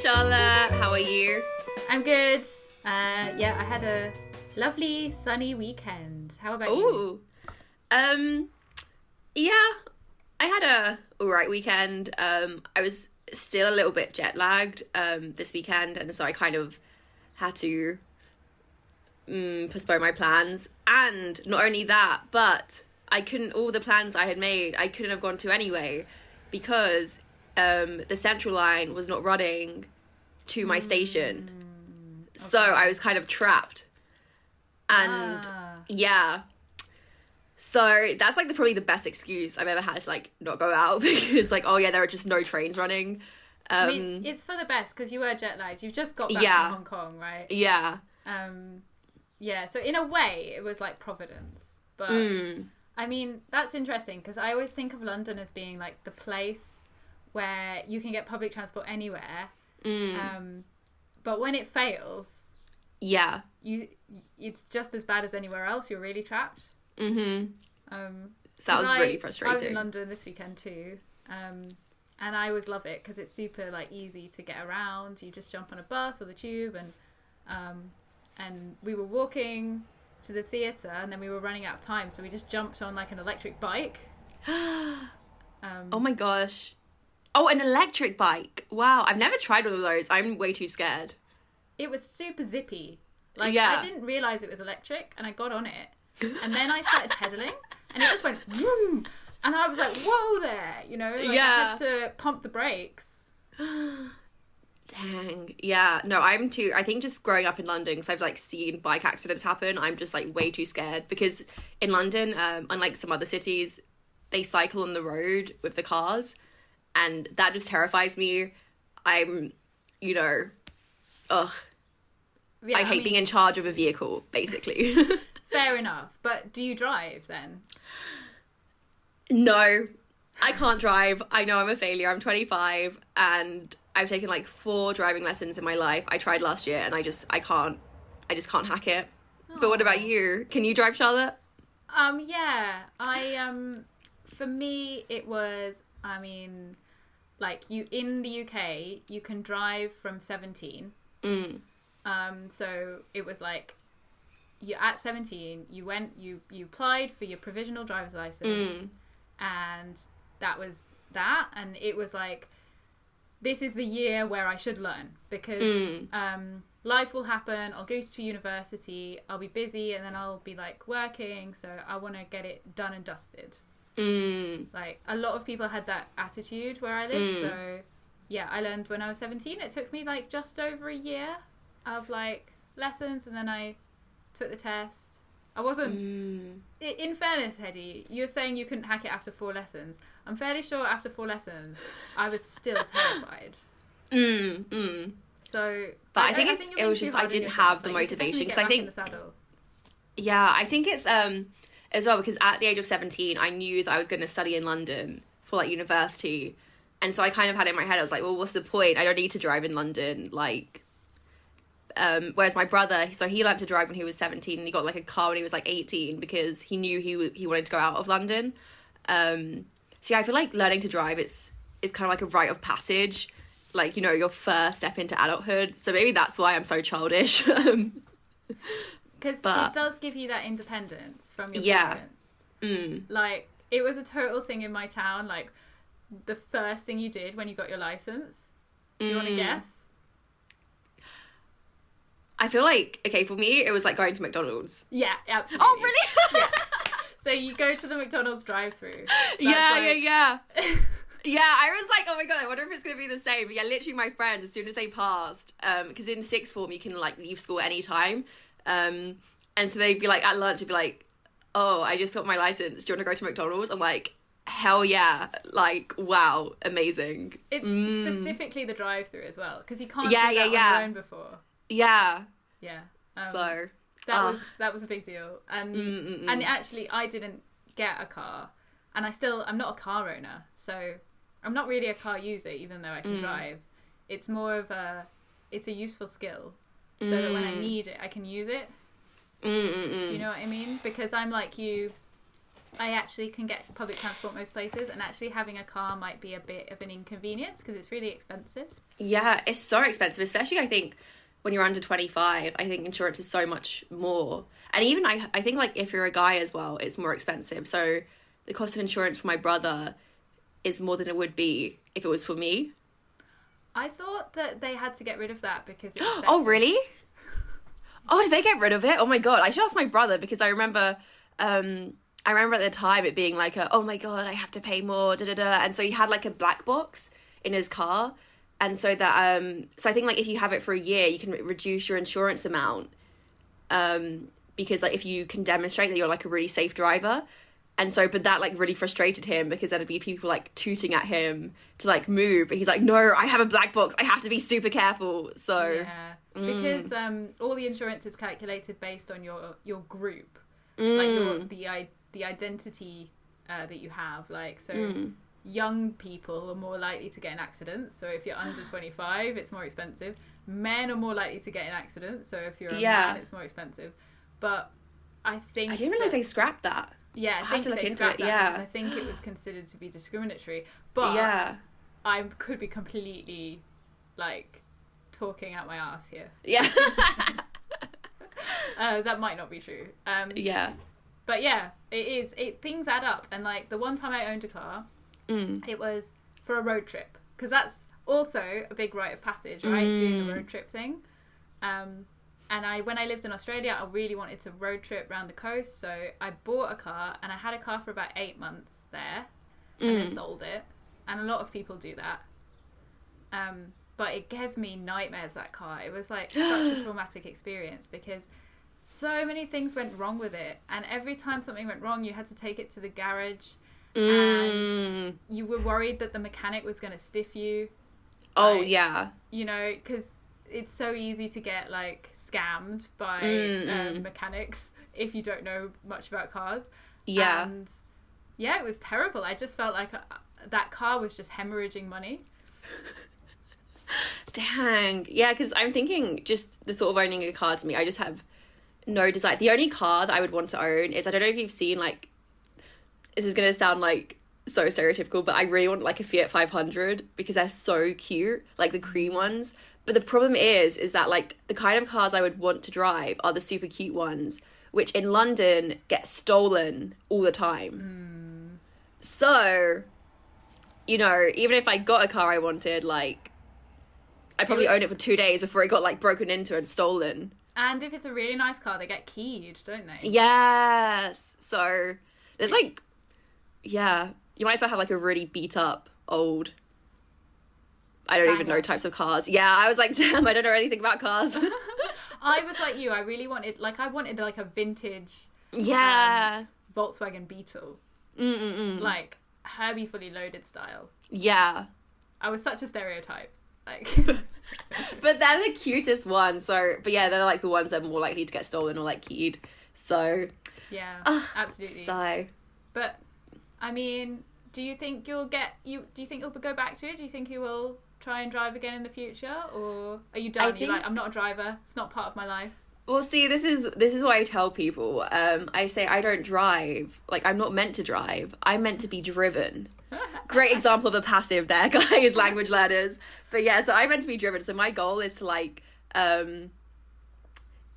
Charlotte. How are you? I'm good. Yeah, I had a lovely sunny weekend. How about you? Yeah, I had a alright weekend. I was still a little bit jet lagged this weekend, and so I kind of had to postpone my plans. And not only that, but all the plans I had made, I couldn't have gone to anyway because the central line was not running to my station. Okay. So I was kind of trapped. And yeah. So that's like probably the best excuse I've ever had to like not go out because like, oh yeah, there are just no trains running. I mean, it's for the best because you were jet lagged. You've just got back from Hong Kong, right? Yeah. Yeah, so in a way it was like Providence. But I mean, that's interesting because I always think of London as being like the place where you can get public transport anywhere. But when it fails, it's just as bad as anywhere else. You're really trapped. That was really frustrating. I was in London this weekend too, and I always love it because it's super like easy to get around. You just jump on a bus or the tube, and we were walking to the theatre, and then we were running out of time, so we just jumped on like an electric bike. Oh my gosh! Oh, an electric bike! Wow, I've never tried one of those. I'm way too scared. It was super zippy. Like I didn't realise it was electric, and I got on it. And then I started pedaling, and it just went vroom, and I was like, "Whoa, there!" You know, like I had to pump the brakes. Dang, yeah. No, I'm too. I think just growing up in London, because I've like seen bike accidents happen, I'm just like way too scared. Because in London, unlike some other cities, they cycle on the road with the cars, and that just terrifies me. I'm, Yeah, I hate being in charge of a vehicle, basically. Fair enough. But do you drive then? No, I can't drive. I know I'm a failure. I'm 25 and I've taken like 4 driving lessons in my life. I tried last year and I just can't hack it. Aww. But what about you? Can you drive, Charlotte? Yeah. For me it was, like in the UK, you can drive from 17. So it was like you're at 17, you applied for your provisional driver's license, and that was that, and it was like, this is the year where I should learn because life will happen. I'll go to university, I'll be busy, and then I'll be like working, so I want to get it done and dusted. Like a lot of people had that attitude where I lived, so yeah, I learned when I was 17. It took me like just over a year of like lessons, and then I took the test. I wasn't in fairness, Hedy, you're saying you couldn't hack it after 4 lessons. I'm fairly sure after 4 lessons I was still terrified. So but I think it was just I didn't have the motivation, because I think I think it's as well because at the age of 17 I knew that I was going to study in London for like university, and so I kind of had it in my head, I was like, well, what's the point? I don't need to drive in London, like whereas my brother, so he learned to drive when he was 17, and he got like a car when he was like 18 because he knew he wanted to go out of London. So yeah, I feel like learning to drive it's kind of like a rite of passage, like, your first step into adulthood. So maybe that's why I'm so childish. Because it does give you that independence from your parents. Like, it was a total thing in my town, like the first thing you did when you got your license. Do you want to guess? I feel like, okay, for me, it was like going to McDonald's. Yeah, absolutely. Oh, really? Yeah. So you go to the McDonald's drive-thru. Yeah. Yeah, I was like, oh my God, I wonder if it's going to be the same. But yeah, literally my friends, as soon as they passed, because in 6th form, you can like leave school anytime. And so they'd be like, at lunch, they'd be like, oh, I just got my license. Do you want to go to McDonald's? I'm like, hell yeah. Like, wow, amazing. It's specifically the drive-thru as well, because you can't do that on your own before. Yeah. So that was a big deal, and actually I didn't get a car, and I'm not a car owner, so I'm not really a car user, even though I can drive. It's more of it's a useful skill, so that when I need it, I can use it. You know what I mean? Because I'm like you, I actually can get public transport most places, and actually having a car might be a bit of an inconvenience because it's really expensive. Yeah, it's so expensive, especially I think when you're under 25. I think insurance is so much more. And even I think like if you're a guy as well, it's more expensive. So the cost of insurance for my brother is more than it would be if it was for me. I thought that they had to get rid of that because it was Oh, really? Oh, did they get rid of it? Oh my God. I should ask my brother because I remember at the time it being like, oh my God, I have to pay more, da da da. And so he had like a black box in his car. And so that, so I think like if you have it for a year, you can reduce your insurance amount. Because like if you can demonstrate that you're like a really safe driver. And so, but that like really frustrated him because there'd be people like tooting at him to like move. But he's like, no, I have a black box. I have to be super careful. So yeah, because all the insurance is calculated based on your group, like the identity that you have. Like young people are more likely to get in accidents. So if you're under 25, it's more expensive. Men are more likely to get in accidents. So if you're a man, it's more expensive. But I think I didn't realize they scrapped that. Yeah, I think they scrapped that because I think it was considered to be discriminatory. But I could be completely like talking out my ass here. Yeah. That might not be true. But yeah, it is. Things add up. And like the one time I owned a car, it was for a road trip. Because that's also a big rite of passage, right? Doing the road trip thing. And when I lived in Australia, I really wanted to road trip around the coast. So I bought a car, and I had a car for about 8 months there, and then sold it. And a lot of people do that. But it gave me nightmares, that car. It was like such a traumatic experience because so many things went wrong with it. And every time something went wrong, you had to take it to the garage. And you were worried that the mechanic was going to stiff you. Oh, like, yeah. You know, because it's so easy to get like scammed by mechanics if you don't know much about cars. Yeah. And yeah, it was terrible. I just felt like that car was just hemorrhaging money. Dang. Yeah, because I'm thinking just the thought of owning a car to me, I just have no desire. The only car that I would want to own is, I don't know if you've seen, like, this is going to sound like so stereotypical, but I really want like a Fiat 500 because they're so cute, like the cream ones. But the problem is that like the kind of cars I would want to drive are the super cute ones, which in London get stolen all the time. So, you know, even if I got a car I wanted, like, I'd probably own it for 2 days before it got like broken into and stolen. And if it's a really nice car, they get keyed, don't they? Yes. So there's like, yeah, you might as well have like a really beat up old, I don't even know types of cars. Yeah, I was like, damn, I don't know anything about cars. I was like you. I really wanted like a vintage Volkswagen Beetle. Like Herbie Fully Loaded style. Yeah. I was such a stereotype. Like but they're the cutest ones. So, but yeah, they're like the ones that are more likely to get stolen or like keyed. So yeah, absolutely. So, but I mean, do you think you'll go back to it? Do you think you will try and drive again in the future, or are you done? You're like, I'm not a driver. It's not part of my life. Well, see, this is what I tell people. I say I don't drive. Like, I'm not meant to drive. I'm meant to be driven. Great example of a passive there, guys, language learners. But yeah, so I'm meant to be driven. So my goal is to like,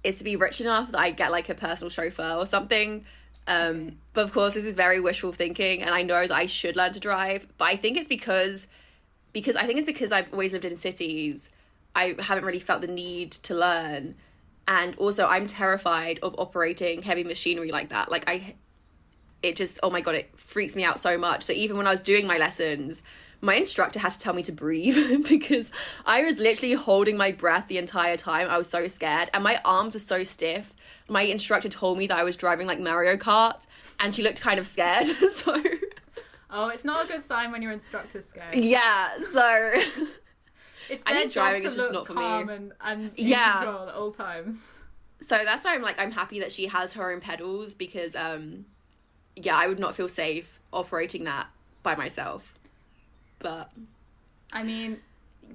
is to be rich enough that I get like a personal chauffeur or something. But of course, this is very wishful thinking, and I know that I should learn to drive. But I think it's because I've always lived in cities, I haven't really felt the need to learn. And also I'm terrified of operating heavy machinery like that. Like it just, oh my God, it freaks me out so much. So even when I was doing my lessons, my instructor had to tell me to breathe because I was literally holding my breath the entire time. I was so scared and my arms were so stiff. My instructor told me that I was driving like Mario Kart and she looked kind of scared. So... Oh, it's not a good sign when your instructor's scared. Yeah, so... It's their job to look calm and in control at all times. So that's why I'm happy that she has her own pedals because, I would not feel safe operating that by myself. But... I mean,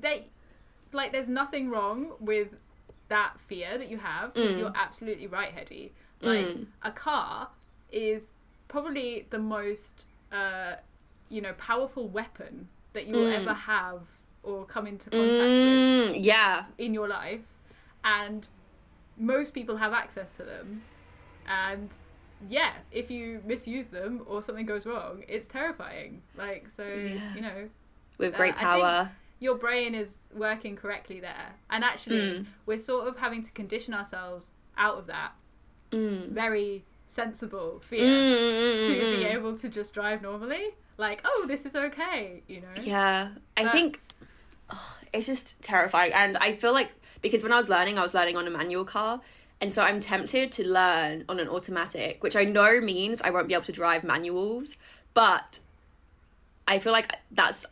there's nothing wrong with that fear that you have because you're absolutely right, Hetty. Like, a car is probably the most, powerful weapon that you will ever have or come into contact with in your life. And most people have access to them. And if you misuse them or something goes wrong, it's terrifying. Like, so, with great power. I think your brain is working correctly there. And actually, we're sort of having to condition ourselves out of that very sensible fear to be able to just drive normally. Like, oh, this is okay, Yeah, I think it's just terrifying. And I feel like, because when I was learning on a manual car. And so I'm tempted to learn on an automatic, which I know means I won't be able to drive manuals. But I feel like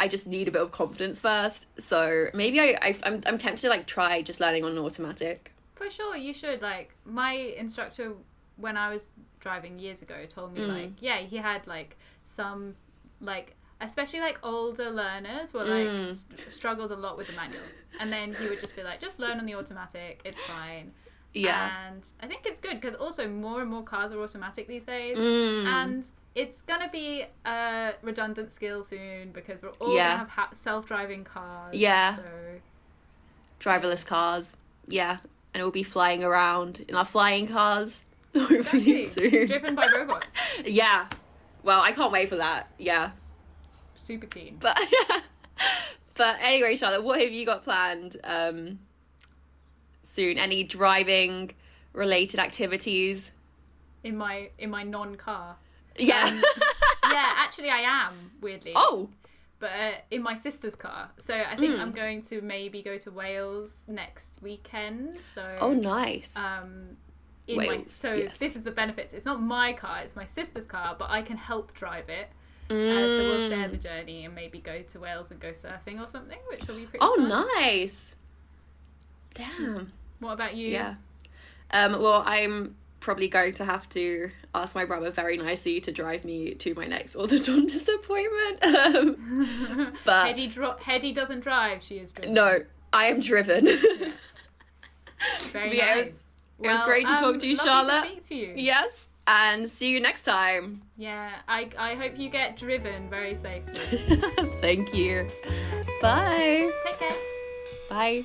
I just need a bit of confidence first. So maybe I'm tempted to like try just learning on an automatic. For sure, you should. Like, my instructor, when I was driving years ago, told me like, he had like some like, especially like older learners were like struggled a lot with the manual, and then he would just be like, just learn on the automatic, it's fine. Yeah. And I think it's good because also more and more cars are automatic these days, and it's gonna be a redundant skill soon because we're all gonna have self-driving cars. Yeah. So driverless cars. Yeah. And we'll be flying around in our flying cars. Hopefully soon. Driven by robots. Yeah. Well, I can't wait for that. Yeah. Super keen. But anyway, Charlotte, what have you got planned soon? Any driving related activities? In my non-car. Yeah. Yeah, actually I am, weirdly. Oh. But in my sister's car. So I think I'm going to maybe go to Wales next weekend. So oh, nice. Wales, this is the benefits. It's not my car, it's my sister's car, but I can help drive it. So we'll share the journey and maybe go to Wales and go surfing or something, which will be pretty fun. Oh, nice. Damn. What about you? Yeah. Well, I'm probably going to have to ask my brother very nicely to drive me to my next orthodontist appointment. But Hedy doesn't drive, she is driven. No, I am driven. Yeah. Very nice. It was great to talk to you, Charlotte. To speak to you. Yes, and see you next time. Yeah, I hope you get driven very safely. Thank you. Bye. Take care. Bye.